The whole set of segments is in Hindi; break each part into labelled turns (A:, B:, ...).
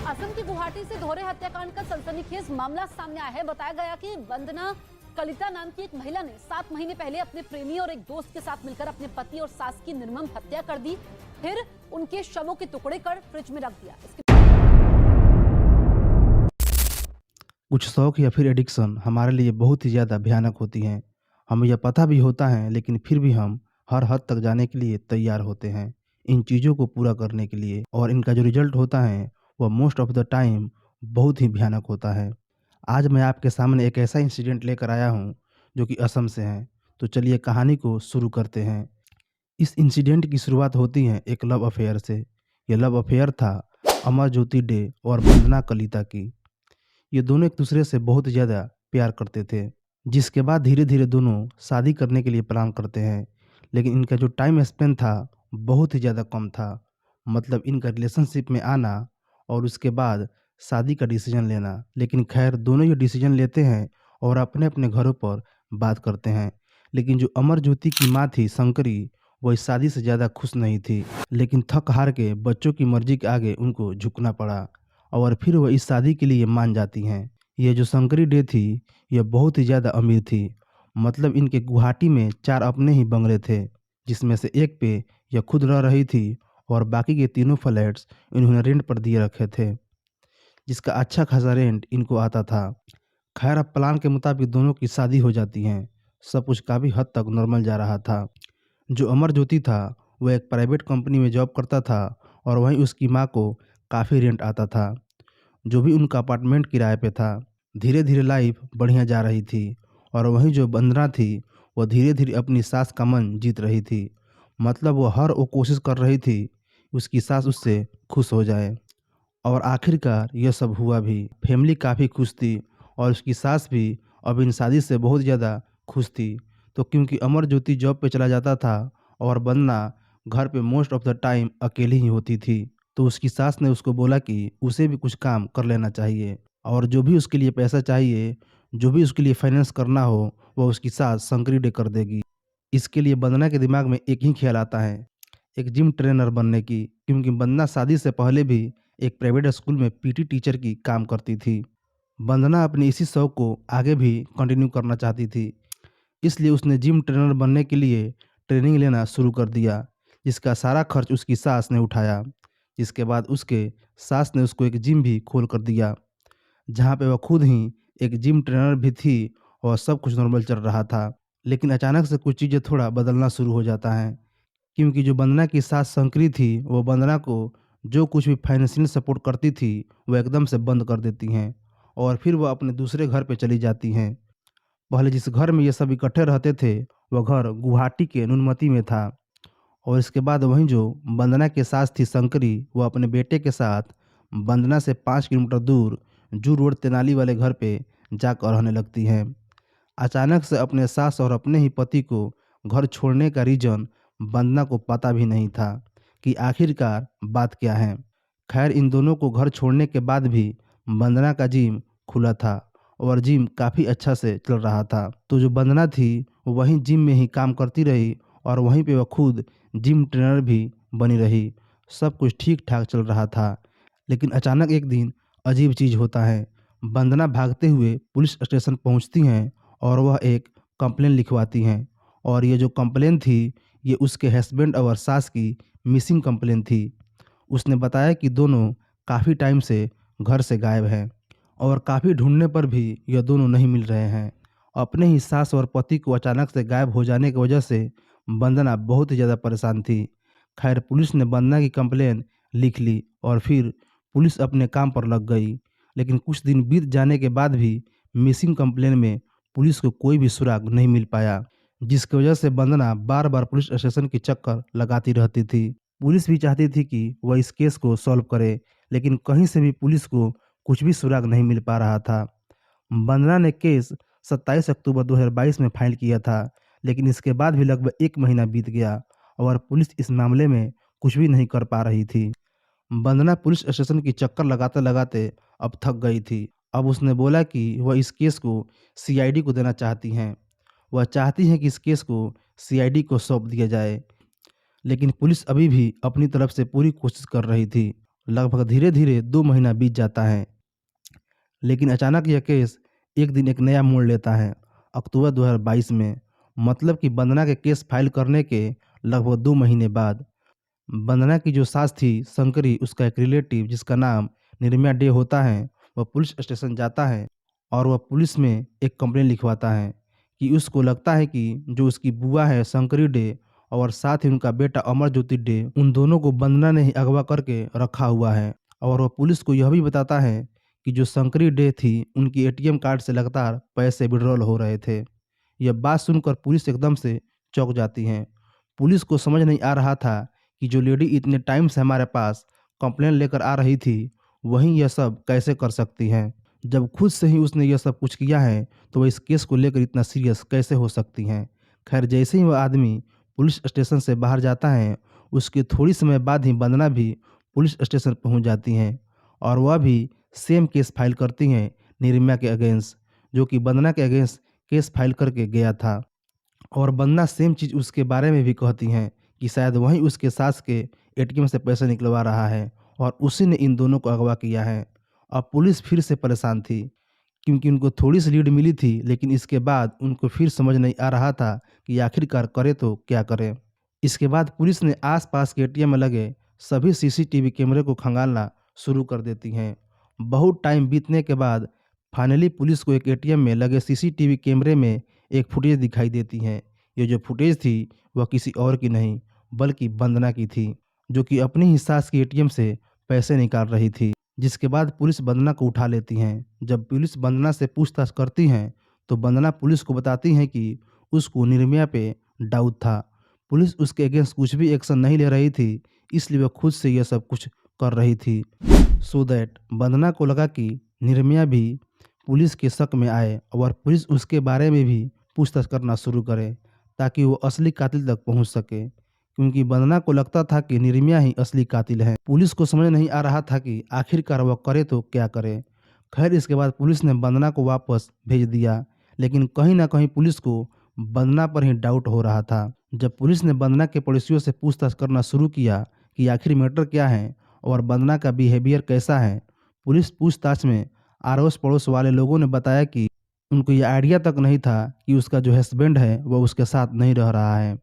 A: असम की गुवाहाटी से दोहरे हत्याकांड का सनसनीखेज मामला सामने आया है। बताया गया कि वंदना कलिता नाम की एक महिला ने 7 महीने पहले अपने प्रेमी और एक दोस्त के साथ मिलकर अपने पति और सास की निर्मम हत्या कर दी, फिर उनके शवों के टुकड़े कर फ्रिज में रख दिया।
B: कुछ शौक या फिर एडिक्शन हमारे लिए बहुत ही ज़्यादा भयानक होती हैं। हमें यह पता भी होता है, लेकिन फिर भी हम हर हद तक जाने के लिए तैयार होते हैं इन चीज़ों को पूरा करने के लिए, और इनका जो रिजल्ट होता है वह मोस्ट ऑफ द टाइम बहुत ही भयानक होता है। आज मैं आपके सामने एक ऐसा इंसिडेंट लेकर आया हूँ जो कि असम से है। तो चलिए कहानी को शुरू करते हैं। इस इंसिडेंट की शुरुआत होती है एक लव अफेयर से। यह लव अफेयर था अमर ज्योति डे और वंदना कलिता की। ये दोनों एक दूसरे से बहुत ज़्यादा प्यार करते थे, जिसके बाद धीरे धीरे दोनों शादी करने के लिए प्लान करते हैं। लेकिन इनका जो टाइम स्पेंड था बहुत ही ज़्यादा कम था। मतलब इनका रिलेशनशिप में आना और उसके बाद शादी का डिसीजन लेना। लेकिन खैर दोनों ये डिसीजन लेते हैं और अपने अपने घरों पर बात करते हैं। लेकिन जो अमर ज्योति की माँ थी शंकरी, वह इस शादी से ज़्यादा खुश नहीं थी। लेकिन थक हार के बच्चों की मर्जी के आगे उनको झुकना पड़ा और फिर वह इस शादी के लिए मान जाती हैं। यह जो शंकरी डे थी यह बहुत ही ज़्यादा अमीर थी। मतलब इनके गुवाहाटी में 4 अपने ही बंगले थे, जिसमें से एक पे यह खुद रह रही थी और बाकी के तीनों फ्लैट्स इन्होंने रेंट पर दिए रखे थे, जिसका अच्छा खासा रेंट इनको आता था। खैर अब प्लान के मुताबिक दोनों की शादी हो जाती है। सब कुछ काफ़ी हद तक नॉर्मल जा रहा था। जो अमर ज्योति था वह एक प्राइवेट कंपनी में जॉब करता था और वहीं उसकी माँ को काफ़ी रेंट आता था, जो भी उनका अपार्टमेंट किराए पे था। धीरे धीरे लाइफ बढ़िया जा रही थी और वहीं जो वंदना थी वह धीरे धीरे अपनी सास का मन जीत रही थी। मतलब वो हर वो कोशिश कर रही थी उसकी सास उससे खुश हो जाए, और आखिरकार यह सब हुआ भी। फैमिली काफ़ी खुश थी और उसकी सास भी अब इन शादी से बहुत ज़्यादा खुश थी। तो क्योंकि अमर ज्योति जॉब पे चला जाता था और वंदना घर पे मोस्ट ऑफ द टाइम अकेली ही होती थी, तो उसकी सास ने उसको बोला कि उसे भी कुछ काम कर लेना चाहिए और जो भी उसके लिए पैसा चाहिए, जो भी उसके लिए फाइनेंस करना हो, वह उसकी सास शंकरी डे कर देगी। इसके लिए वंदना के दिमाग में एक ही ख्याल आता है, एक जिम ट्रेनर बनने की। क्योंकि वंदना शादी से पहले भी एक प्राइवेट स्कूल में पीटी टीचर की काम करती थी। वंदना अपनी इसी शौक को आगे भी कंटिन्यू करना चाहती थी, इसलिए उसने जिम ट्रेनर बनने के लिए ट्रेनिंग लेना शुरू कर दिया, जिसका सारा खर्च उसकी सास ने उठाया। जिसके बाद उसके सास ने उसको एक जिम भी खोल कर दिया, जहाँ पे वह खुद ही एक जिम ट्रेनर भी थी और सब कुछ नॉर्मल चल रहा था। लेकिन अचानक से कुछ चीज़ें थोड़ा बदलना शुरू हो जाता है, क्योंकि जो वंदना की सास शंकरी थी वो वंदना को जो कुछ भी फाइनेंशियल सपोर्ट करती थी वो एकदम से बंद कर देती हैं और फिर वह अपने दूसरे घर पे चली जाती हैं। पहले जिस घर में ये सब इकट्ठे रहते थे वह घर गुवाहाटी के नुनमती में था, और इसके बाद वहीं जो वंदना के सास थी शंकरी, वो अपने बेटे के साथ वंदना से 5 किलोमीटर दूर जू रोड तेनाली वाले घर पे जाकर रहने लगती हैं। अचानक से अपने सास और अपने ही पति को घर छोड़ने का रीजन वंदना को पता भी नहीं था कि आखिरकार बात क्या है। खैर इन दोनों को घर छोड़ने के बाद भी वंदना का जिम खुला था और जिम काफ़ी अच्छा से चल रहा था। तो जो वंदना थी वो वहीं जिम में ही काम करती रही और वहीं पे वह खुद जिम ट्रेनर भी बनी रही। सब कुछ ठीक ठाक चल रहा था। लेकिन अचानक एक दिन अजीब चीज़ होता है। वंदना भागते हुए पुलिस स्टेशन पहुंचती हैं और वह एक कंप्लेन लिखवाती हैं, और ये जो कंप्लेन थी ये उसके हस्बैंड और सास की मिसिंग कंप्लेन थी। उसने बताया कि दोनों काफ़ी टाइम से घर से गायब हैं और काफ़ी ढूंढने पर भी यह दोनों नहीं मिल रहे हैं। अपने ही सास और पति को अचानक से गायब हो जाने की वजह से वंदना बहुत ही ज़्यादा परेशान थी। खैर पुलिस ने वंदना की कंप्लेन लिख ली और फिर पुलिस अपने काम पर लग गई। लेकिन कुछ दिन बीत जाने के बाद भी मिसिंग कंप्लेन में पुलिस को कोई भी सुराग नहीं मिल पाया, जिसकी वजह से वंदना बार बार पुलिस स्टेशन के चक्कर लगाती रहती थी। पुलिस भी चाहती थी कि वह इस केस को सॉल्व करे, लेकिन कहीं से भी पुलिस को कुछ भी सुराग नहीं मिल पा रहा था। वंदना ने केस 27 अक्टूबर 2022 में फाइल किया था, लेकिन इसके बाद भी लगभग 1 महीना बीत गया और पुलिस इस मामले में कुछ भी नहीं कर पा रही थी। वंदना पुलिस स्टेशन की चक्कर लगाते लगाते अब थक गई थी। अब उसने बोला कि वह इस केस को सीआईडी को देना चाहती हैं। वह चाहती हैं कि इस केस को सीआईडी को सौंप दिया जाए, लेकिन पुलिस अभी भी अपनी तरफ से पूरी कोशिश कर रही थी। लगभग धीरे-धीरे 2 महीना बीत जाता है। लेकिन अचानक यह केस एक दिन एक नया मोड़ लेता है। अक्टूबर 2022 में, मतलब कि वंदना के केस फाइल करने के लगभग 2 महीने बाद, वंदना की जो सास थी शंकरी, उसका एक रिलेटिव जिसका नाम निर्मया डे होता है, वह पुलिस स्टेशन जाता है और वह पुलिस में एक कंप्लेंट लिखवाता है कि उसको लगता है कि जो उसकी बुआ है शंकरी डे और साथ ही उनका बेटा अमरज्योति डे, उन दोनों को वंदना ने ही अगवा करके रखा हुआ है। और वह पुलिस को यह भी बताता है कि जो शंकरी डे थी उनकी एटीएम कार्ड से लगातार पैसे विड्रॉल हो रहे थे। यह बात सुनकर पुलिस एकदम से चौंक जाती है। पुलिस को समझ नहीं आ रहा था कि जो लेडी इतने टाइम से हमारे पास कंप्लेंट लेकर आ रही थी वहीं यह सब कैसे कर सकती हैं। जब खुद से ही उसने यह सब कुछ किया है तो वह इस केस को लेकर इतना सीरियस कैसे हो सकती हैं। खैर, जैसे ही वह आदमी पुलिस स्टेशन से बाहर जाता है उसके थोड़ी समय बाद ही वंदना भी पुलिस स्टेशन पहुंच जाती हैं और वह भी सेम केस फाइल करती हैं निर्मया के अगेंस्ट, जो कि वंदना के अगेंस्ट केस फाइल करके गया था। और वंदना सेम चीज़ उसके बारे में भी कहती हैं कि शायद वही उसके सास के एटीएम से पैसे निकलवा रहा है और उसी ने इन दोनों को अगवा किया है। अब पुलिस फिर से परेशान थी क्योंकि उनको थोड़ी सी लीड मिली थी, लेकिन इसके बाद उनको फिर समझ नहीं आ रहा था कि आखिरकार करे तो क्या करे। इसके बाद पुलिस ने आसपास के एटीएम में लगे सभी सीसीटीवी कैमरे को खंगालना शुरू कर देती हैं। बहुत टाइम बीतने के बाद फाइनली पुलिस को एक एटीएम में लगे सीसीटीवी कैमरे में एक फुटेज दिखाई देती है। ये जो फुटेज थी वह किसी और की नहीं बल्कि वंदना की थी, जो कि अपनी ही सास की एटीएम से पैसे निकाल रही थी। जिसके बाद पुलिस वंदना को उठा लेती हैं। जब पुलिस वंदना से पूछताछ करती हैं तो वंदना पुलिस को बताती हैं कि उसको निर्मया पे डाउट था। पुलिस उसके अगेंस्ट कुछ भी एक्शन नहीं ले रही थी, इसलिए वह खुद से यह सब कुछ कर रही थी। सो दैट वंदना को लगा कि निर्मया भी पुलिस के शक में आए और पुलिस उसके बारे में भी पूछताछ करना शुरू करे ताकि वो असली कातिल तक पहुंच सके, क्योंकि वंदना को लगता था कि निर्मया ही असली कातिल है। पुलिस को समझ नहीं आ रहा था कि आखिरकार वह करे तो क्या करे। खैर, इसके बाद पुलिस ने वंदना को वापस भेज दिया, लेकिन कहीं ना कहीं पुलिस को वंदना पर ही डाउट हो रहा था। जब पुलिस ने वंदना के पड़ोसियों से पूछताछ करना शुरू किया कि आखिर मैटर क्या है और वंदना का बिहेवियर कैसा है, पुलिस पूछताछ में आड़ोस पड़ोस वाले लोगों ने बताया कि उनको ये आइडिया तक नहीं था कि उसका जो हस्बैंड है वह उसके साथ नहीं रह रहा है।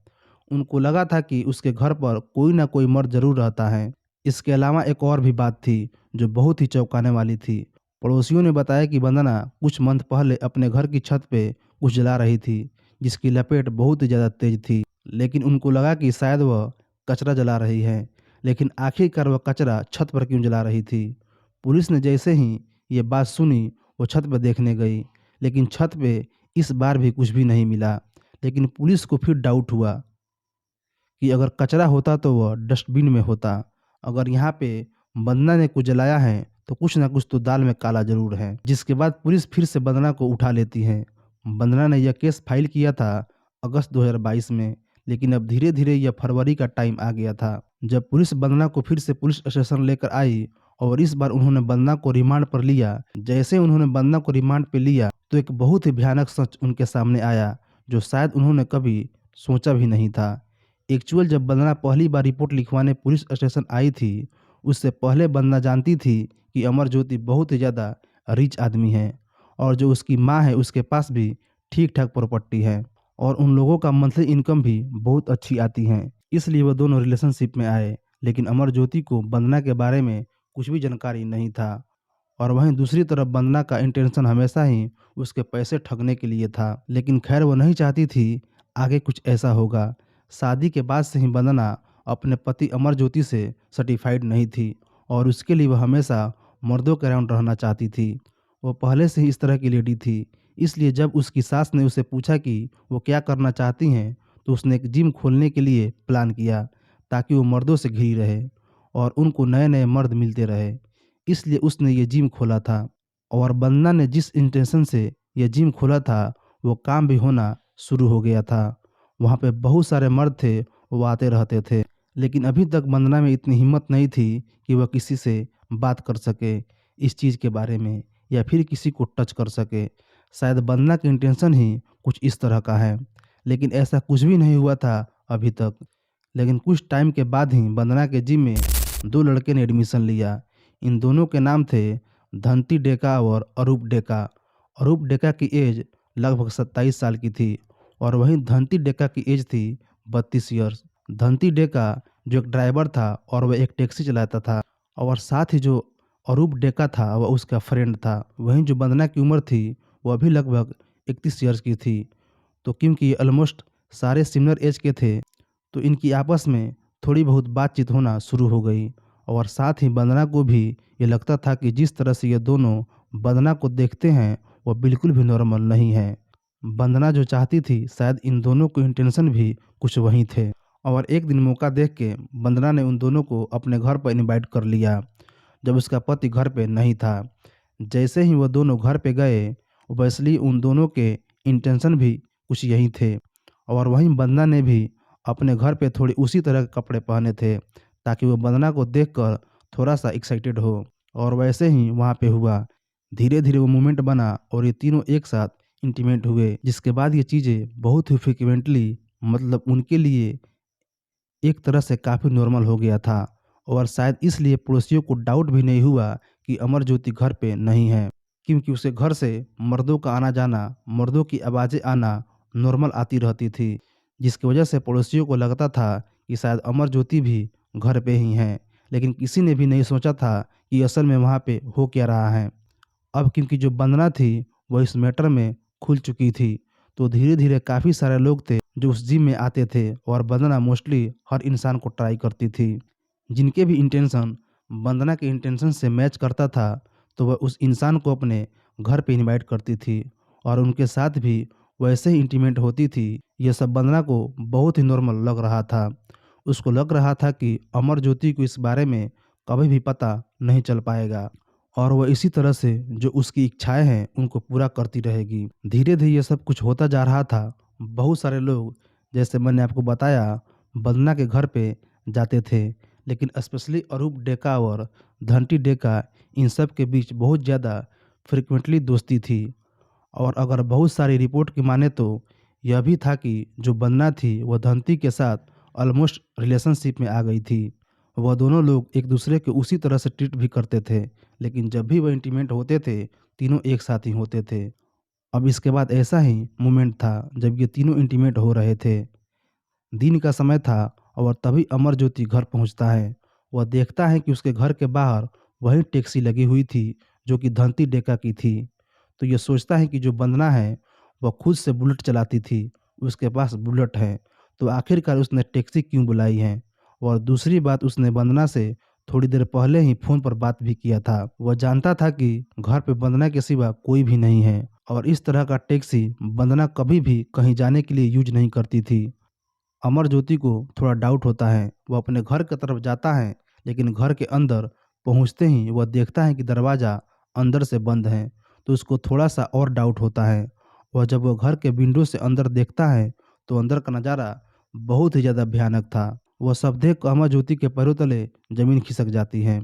B: उनको लगा था कि उसके घर पर कोई ना कोई मर्द जरूर रहता है। इसके अलावा एक और भी बात थी जो बहुत ही चौंकाने वाली थी। पड़ोसियों ने बताया कि वंदना कुछ मंथ पहले अपने घर की छत पे कुछ जला रही थी जिसकी लपेट बहुत ही ज़्यादा तेज थी, लेकिन उनको लगा कि शायद वह कचरा जला रही है। लेकिन आखिरकार वह कचरा छत पर क्यों जला रही थी। पुलिस ने जैसे ही ये बात सुनी वो छत पर देखने गई, लेकिन छत पे इस बार भी कुछ भी नहीं मिला। लेकिन पुलिस को फिर डाउट हुआ कि अगर कचरा होता तो वह डस्टबिन में होता। अगर यहाँ पे वंदना ने कुछ जलाया है तो कुछ ना कुछ तो दाल में काला जरूर है। जिसके बाद पुलिस फिर से वंदना को उठा लेती है। वंदना ने यह केस फाइल किया था अगस्त 2022 में, लेकिन अब धीरे धीरे यह फरवरी का टाइम आ गया था जब पुलिस वंदना को फिर से पुलिस स्टेशन लेकर आई और इस बार उन्होंने वंदना को रिमांड पर लिया। जैसे उन्होंने वंदना को रिमांड पे लिया तो एक बहुत ही भयानक सच उनके सामने आया जो शायद उन्होंने कभी सोचा भी नहीं था। एक्चुअल जब वंदना पहली बार रिपोर्ट लिखवाने पुलिस स्टेशन आई थी, उससे पहले वंदना जानती थी कि अमरज्योति बहुत ही ज़्यादा रिच आदमी है और जो उसकी माँ है उसके पास भी ठीक ठाक प्रॉपर्टी है और उन लोगों का मंथली इनकम भी बहुत अच्छी आती है। इसलिए वह दोनों रिलेशनशिप में आए। लेकिन अमरज्योति को वंदना के बारे में कुछ भी जानकारी नहीं था और वहीं दूसरी तरफ वंदना का इंटेंशन हमेशा ही उसके पैसे ठगने के लिए था। लेकिन खैर वो नहीं चाहती थी आगे कुछ ऐसा होगा। शादी के बाद से ही वंदना अपने पति अमरज्योति से सर्टिफाइड नहीं थी और उसके लिए वह हमेशा मर्दों के अराउंड रहना चाहती थी। वो पहले से ही इस तरह की लेडी थी, इसलिए जब उसकी सास ने उसे पूछा कि वो क्या करना चाहती हैं तो उसने एक जिम खोलने के लिए प्लान किया ताकि वो मर्दों से घिरी रहे और उनको नए नए मर्द मिलते रहे। इसलिए उसने ये जिम खोला था और वंदना ने जिस इंटेंशन से ये जिम खोला था वो काम भी होना शुरू हो गया था। वहाँ पे बहुत सारे मर्द थे, वो आते रहते थे, लेकिन अभी तक वंदना में इतनी हिम्मत नहीं थी कि वह किसी से बात कर सके इस चीज़ के बारे में या फिर किसी को टच कर सके। शायद वंदना की इंटेंशन ही कुछ इस तरह का है, लेकिन ऐसा कुछ भी नहीं हुआ था अभी तक। लेकिन कुछ टाइम के बाद ही वंदना के जिम में दो लड़के ने एडमिशन लिया। इन दोनों के नाम थे धंती डेका और अरूप डेका। अरूप डेका की एज लगभग 27 साल की थी और वहीं धंती डेका की एज थी 32 ईयर्स। धंती डेका जो एक ड्राइवर था और वह एक टैक्सी चलाता था, और साथ ही जो अरूप डेका था वह उसका फ्रेंड था। वहीं जो वंदना की उम्र थी वह भी लगभग 31 ईयर्स की थी। तो क्योंकि ये ऑलमोस्ट सारे सिमिलर एज के थे, तो इनकी आपस में थोड़ी बहुत बातचीत होना शुरू हो गई। और साथ ही वंदना को भी ये लगता था कि जिस तरह से ये दोनों वंदना को देखते हैं वह बिल्कुल भी नॉर्मल नहीं है। वंदना जो चाहती थी शायद इन दोनों को इंटेंशन भी कुछ वही थे। और एक दिन मौका देख के वंदना ने उन दोनों को अपने घर पर इनवाइट कर लिया जब उसका पति घर पे नहीं था। जैसे ही वह दोनों घर पे गए, वैसे उन दोनों के इंटेंशन भी कुछ यही थे। और वहीं वंदना ने भी अपने घर पे थोड़ी उसी तरह के कपड़े पहने थे ताकि वो वंदना को देखकर थोड़ा सा एक्साइटेड हो। और वैसे ही वहाँ पे हुआ। धीरे धीरे वो मूवमेंट बना और ये तीनों एक साथ इंटीमेट हुए, जिसके बाद ये चीज़ें बहुत ही फ्रिक्वेंटली, मतलब उनके लिए एक तरह से काफ़ी नॉर्मल हो गया था। और शायद इसलिए पड़ोसियों को डाउट भी नहीं हुआ कि अमरज्योति घर पे नहीं है, क्योंकि उसे घर से मर्दों का आना जाना, मर्दों की आवाज़ें आना नॉर्मल आती रहती थी, जिसकी वजह से पड़ोसियों को लगता था कि शायद अमरज्योति भी घर पे ही हैं। लेकिन किसी ने भी नहीं सोचा था कि असल में वहाँ पे हो क्या रहा है। अब क्योंकि जो वंदना थी वह इस मैटर में खुल चुकी थी, तो धीरे धीरे काफ़ी सारे लोग थे जो उस जिम में आते थे और वंदना मोस्टली हर इंसान को ट्राई करती थी। जिनके भी इंटेंशन वंदना के इंटेंशन से मैच करता था, तो वह उस इंसान को अपने घर पे इनवाइट करती थी और उनके साथ भी वैसे ही इंटीमेट होती थी। यह सब वंदना को बहुत ही नॉर्मल लग रहा था। उसको लग रहा था कि अमरज्योति को इस बारे में कभी भी पता नहीं चल पाएगा और वह इसी तरह से जो उसकी इच्छाएं हैं उनको पूरा करती रहेगी। धीरे धीरे ये सब कुछ होता जा रहा था। बहुत सारे लोग, जैसे मैंने आपको बताया, वंदना के घर पे जाते थे, लेकिन स्पेशली अरूप डेका और धंटी डेका, इन सब के बीच बहुत ज़्यादा फ्रिक्वेंटली दोस्ती थी। और अगर बहुत सारी रिपोर्ट की माने तो यह भी था कि जो वंदना थी वह धंती के साथ ऑलमोस्ट रिलेशनशिप में आ गई थी। वह दोनों लोग एक दूसरे के उसी तरह से ट्रीट भी करते थे, लेकिन जब भी वह इंटीमेट होते थे तीनों एक साथ ही होते थे। अब इसके बाद ऐसा ही मोमेंट था जब ये तीनों इंटीमेट हो रहे थे। दिन का समय था और तभी अमरज्योति घर पहुंचता है। वह देखता है कि उसके घर के बाहर वही टैक्सी लगी हुई थी जो कि धंती डेका की थी। तो ये सोचता है कि जो वंदना है वह खुद से बुलेट चलाती थी, उसके पास बुलेट है, तो आखिरकार उसने टैक्सी क्यों बुलाई है। और दूसरी बात, उसने वंदना से थोड़ी देर पहले ही फ़ोन पर बात भी किया था। वह जानता था कि घर पे वंदना के सिवा कोई भी नहीं है और इस तरह का टैक्सी वंदना कभी भी कहीं जाने के लिए यूज नहीं करती थी। अमरज्योति को थोड़ा डाउट होता है। वह अपने घर की तरफ जाता है, लेकिन घर के अंदर पहुंचते ही वह देखता है कि दरवाज़ा अंदर से बंद है, तो उसको थोड़ा सा और डाउट होता है। वह जब वह घर के विंडो से अंदर देखता है तो अंदर का नज़ारा बहुत ही ज़्यादा भयानक था। वह सब देख कर अमरज्योति के पैरों तले ज़मीन खिसक जाती है।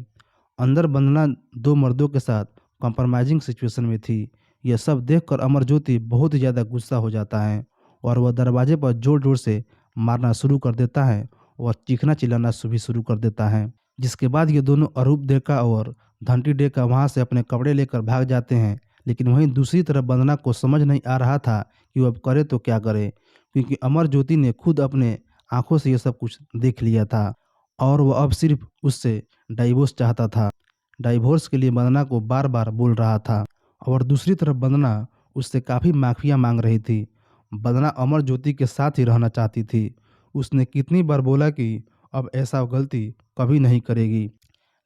B: अंदर वंदना दो मर्दों के साथ कॉम्प्रोमाइजिंग सिचुएशन में थी। यह सब देखकर अमरज्योति बहुत ही ज़्यादा गुस्सा हो जाता है और वह दरवाजे पर ज़ोर ज़ोर से मारना शुरू कर देता है और चीखना चिल्लाना भी शुरू कर देता है। जिसके बाद ये दोनों अरूप डेका और धंटी डेका वहाँ से अपने कपड़े लेकर भाग जाते हैं। लेकिन वहीं दूसरी तरफ वंदना को समझ नहीं आ रहा था कि वो अब करे तो क्या करे, क्योंकि अमरज्योति ने खुद अपने आंखों से ये सब कुछ देख लिया था और वह अब सिर्फ उससे डाइवोर्स चाहता था। डाइवोर्स के लिए वंदना को बार बार बोल रहा था और दूसरी तरफ वंदना उससे काफ़ी माफिया मांग रही थी। वंदना अमरज्योति के साथ ही रहना चाहती थी। उसने कितनी बार बोला कि अब ऐसा गलती कभी नहीं करेगी,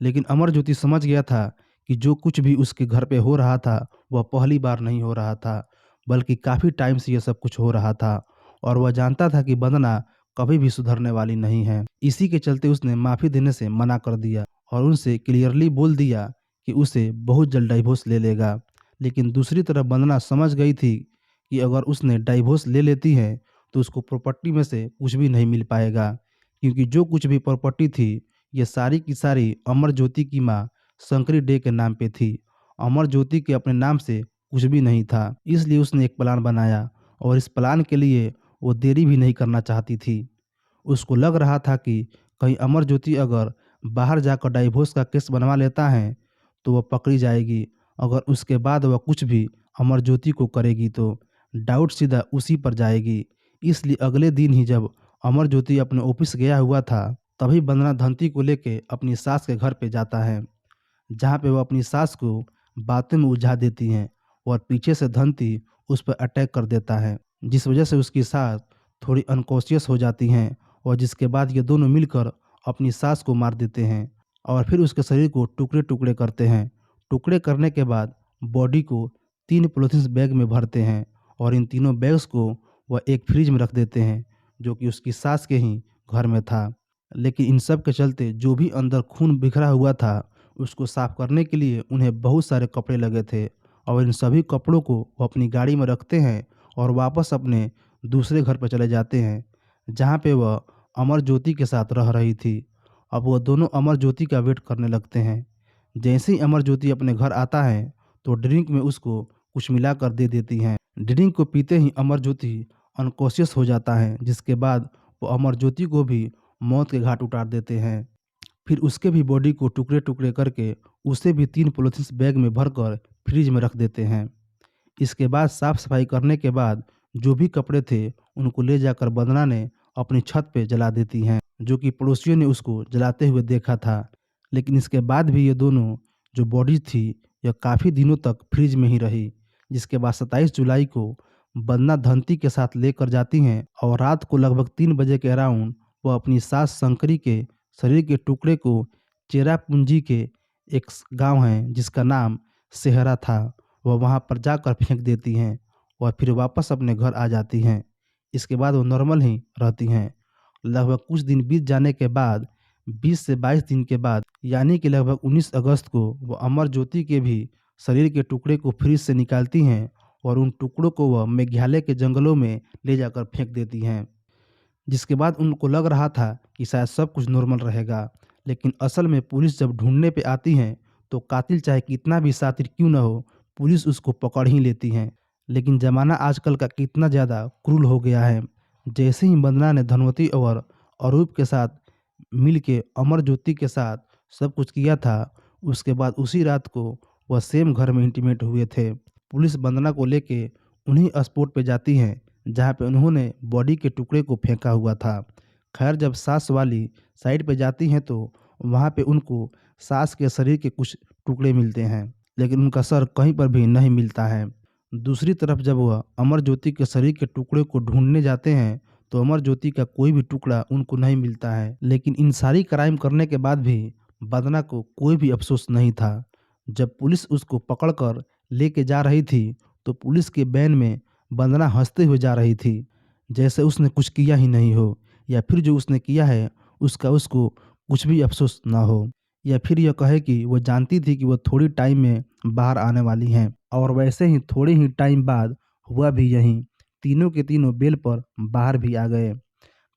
B: लेकिन अमरज्योति समझ गया था कि जो कुछ भी उसके घर पे हो रहा था वह पहली बार नहीं हो रहा था, बल्कि काफ़ी टाइम से यह सब कुछ हो रहा था और वह जानता था कि वंदना कभी भी सुधरने वाली नहीं है। इसी के चलते उसने माफ़ी देने से मना कर दिया और उनसे क्लियरली बोल दिया कि उसे बहुत जल्द डाइवोर्स ले लेगा। लेकिन दूसरी तरफ वंदना समझ गई थी कि अगर उसने डाइवोर्स ले लेती है तो उसको प्रॉपर्टी में से कुछ भी नहीं मिल पाएगा, क्योंकि जो कुछ भी प्रॉपर्टी थी ये सारी की सारी अमरज्योति की माँ शंकरी डे के नाम पे थी। अमरज्योति के अपने नाम से कुछ भी नहीं था। इसलिए उसने एक प्लान बनाया और इस प्लान के लिए वो देरी भी नहीं करना चाहती थी। उसको लग रहा था कि कहीं अमरज्योति अगर बाहर जाकर डाइवोर्स का केस बनवा लेता है तो वह पकड़ी जाएगी। अगर उसके बाद वह कुछ भी अमरज्योति को करेगी तो डाउट सीधा उसी पर जाएगी। इसलिए अगले दिन ही जब अमरज्योति अपने ऑफिस गया हुआ था तभी वंदना धंती को लेके अपनी सास के घर पे जाता है, जहाँ पे वह अपनी सास को बातों में उलझा देती हैं और पीछे से धंती उस पर अटैक कर देता है, जिस वजह से उसकी सास थोड़ी अनकॉन्शियस हो जाती हैं और जिसके बाद ये दोनों मिलकर अपनी सास को मार देते हैं और फिर उसके शरीर को टुकड़े टुकड़े करते हैं। टुकड़े करने के बाद बॉडी को 3 पॉलीथीन बैग में भरते हैं और इन तीनों बैग्स को वह एक फ्रिज में रख देते हैं जो कि उसकी सास के ही घर में था। लेकिन इन सब के चलते जो भी अंदर खून बिखरा हुआ था उसको साफ करने के लिए उन्हें बहुत सारे कपड़े लगे थे और इन सभी कपड़ों को वो अपनी गाड़ी में रखते हैं और वापस अपने दूसरे घर पर चले जाते हैं, जहाँ पे वह अमरज्योति के साथ रह रही थी। अब वह दोनों अमरज्योति का वेट करने लगते हैं। जैसे ही अमरज्योति अपने घर आता है तो ड्रिंक में उसको कुछ मिलाकर दे देती हैं। ड्रिंक को पीते ही अमरज्योति अनकॉन्शियस हो जाता है, जिसके बाद वो अमरज्योति को भी मौत के घाट उतार देते हैं। फिर उसके भी बॉडी को टुकड़े टुकड़े करके उसे भी 3 पॉलीथीन बैग में भरकर फ्रिज में रख देते हैं। इसके बाद साफ सफाई करने के बाद जो भी कपड़े थे उनको ले जाकर वंदना ने अपनी छत पे जला देती हैं, जो कि पड़ोसियों ने उसको जलाते हुए देखा था। लेकिन इसके बाद भी ये दोनों जो बॉडी थी यह काफ़ी दिनों तक फ्रिज में ही रही, जिसके बाद 27 जुलाई को वंदना धंती के साथ लेकर जाती हैं और रात को लगभग 3 बजे के अराउंड वह अपनी सास शंकरी के शरीर के टुकड़े को चेरापूंजी के एक गांव है जिसका नाम सेहरा था, वह वहां पर जाकर फेंक देती हैं और फिर वापस अपने घर आ जाती हैं। इसके बाद वो नॉर्मल ही रहती हैं। लगभग कुछ दिन बीत जाने के बाद 20 से 22 दिन के बाद यानी कि लगभग 19 अगस्त को वो अमरज्योति के भी शरीर के टुकड़े को फ्रिज से निकालती हैं और उन टुकड़ों को वह मेघालय के जंगलों में ले जाकर फेंक देती हैं। जिसके बाद उनको लग रहा था कि शायद सब कुछ नॉर्मल रहेगा, लेकिन असल में पुलिस जब ढूंढने पे आती है तो कातिल चाहे कितना भी शातिर क्यों न हो पुलिस उसको पकड़ ही लेती है। लेकिन ज़माना आजकल का कितना ज़्यादा क्रूर हो गया है। जैसे ही वंदना ने धनवती और अरूप के साथ मिल के अमरज्योति के साथ सब कुछ किया था, उसके बाद उसी रात को वह सेम घर में इंटीमेट हुए थे। पुलिस वंदना को लेके उन्हीं स्पॉट पे जाती है जहाँ पे उन्होंने बॉडी के टुकड़े को फेंका हुआ था। खैर जब सास वाली साइड पे जाती हैं तो वहाँ पे उनको सास के शरीर के कुछ टुकड़े मिलते हैं, लेकिन उनका सर कहीं पर भी नहीं मिलता है। दूसरी तरफ जब वह अमरज्योति के शरीर के टुकड़े को ढूंढने जाते हैं तो अमरज्योति का कोई भी टुकड़ा उनको नहीं मिलता है। लेकिन इन सारी क्राइम करने के बाद भी वंदना को कोई भी अफसोस नहीं था। जब पुलिस उसको पकड़कर लेके जा रही थी तो पुलिस के वैन में वंदना हंसते हुए जा रही थी, जैसे उसने कुछ किया ही नहीं हो या फिर जो उसने किया है उसका उसको कुछ भी अफसोस ना हो, या फिर यह कहे कि वो जानती थी कि वो थोड़ी टाइम में बाहर आने वाली हैं। और वैसे ही थोड़े ही टाइम बाद हुआ भी यही, तीनों के तीनों बेल पर बाहर भी आ गए।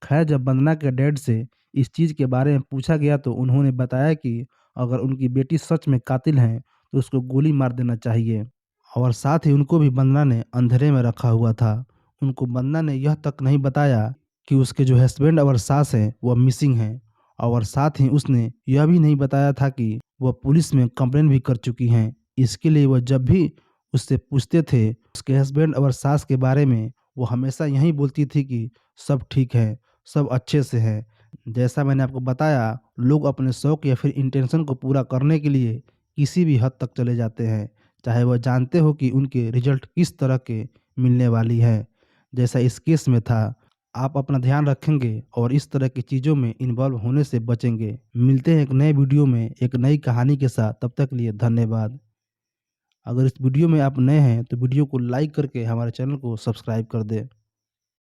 B: खैर जब वंदना के डैड से इस चीज़ के बारे में पूछा गया तो उन्होंने बताया कि अगर उनकी बेटी सच में कातिल हैं तो उसको गोली मार देना चाहिए और साथ ही उनको भी वंदना ने अंधेरे में रखा हुआ था। उनको वंदना ने यह तक नहीं बताया कि उसके जो हस्बैंड और सास हैं वह मिसिंग हैं और साथ ही उसने यह भी नहीं बताया था कि वह पुलिस में कंप्लेन भी कर चुकी हैं। इसके लिए वह जब भी उससे पूछते थे उसके हस्बैंड और सास के बारे में वो हमेशा यही बोलती थी कि सब ठीक है, सब अच्छे से है। जैसा मैंने आपको बताया, लोग अपने शौक या फिर इंटेंशन को पूरा करने के लिए किसी भी हद तक चले जाते हैं, चाहे वह जानते हो कि उनके रिजल्ट किस तरह के मिलने वाली है, जैसा इस केस में था। आप अपना ध्यान रखेंगे और इस तरह की चीज़ों में इन्वॉल्व होने से बचेंगे। मिलते हैं एक नए वीडियो में एक नई कहानी के साथ, तब तक के लिए धन्यवाद। अगर इस वीडियो में आप नए हैं तो वीडियो को लाइक करके हमारे चैनल को सब्सक्राइब कर दें।